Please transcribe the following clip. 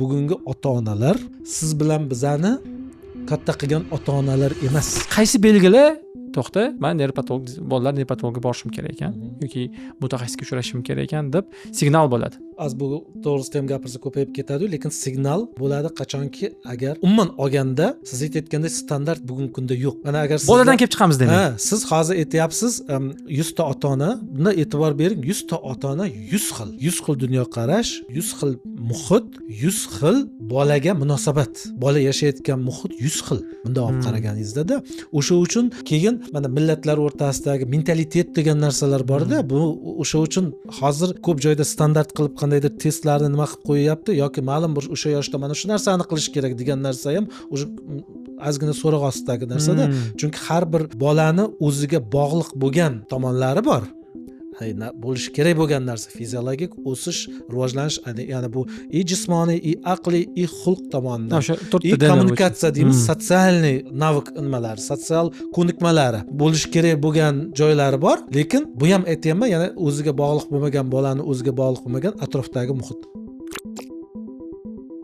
bugungi ota-onalar siz bilan bizani katta qilgan ota-onalar emas. Qaysi belgilar to'xta, men nevropatolog bolalar nevropatologga borishim kerak ekan yoki mutaxassisga uchrashim kerak ekan deb signal bo'ladi. Az bu to'g'risida ham gapirsa ko'payib ketadi, lekin signal bo'ladi qachonki agar umuman olganda siz aytayotgandek standart bugungi kunda yo'q. Mana agar boladan kelib chiqamiz demak. Siz hozir aytyapsiz 100 ta ota-ona, bunda e'tibor bering, 100 ta ota-ona 100 xil dunyo qarash, 100 xil muhit, 100 xil bolaga munosabat. Bola yashayotgan muhit 100 xil. Bunda olib qaraganingizda o'sha uchun keyin mana millatlar o'rtasidagi mentalitet degan narsalar bor-da, bu o'sha uchun hozir ko'p joyda standart qilib qandaydir testlarni nima qilib qo'yapti yoki ma'lum bir o'sha yoshda mana shu narsani qilish kerak degan narsa ham o'sha ozgina so'roq ostidagi narsada. Chunki har bir bolani o'ziga bog'liq bo'lgan tomonlari bor. Bo'lishi kerak bo'lgan narsa fiziologik o'sish, rivojlanish, ya'ni bu jismoniy, aqliy, xulq tomonidan. O'sha to'rtta kommunikatsiya deymiz, sotsialniy navik nimalar, sotsial ko'nikmalari bo'lishi kerak bo'lgan joylari bor, lekin bu ham aytayapman, yana o'ziga bog'liq bo'lmagan bolani o'ziga bog'liq bo'lmagan atrofdagi muhit.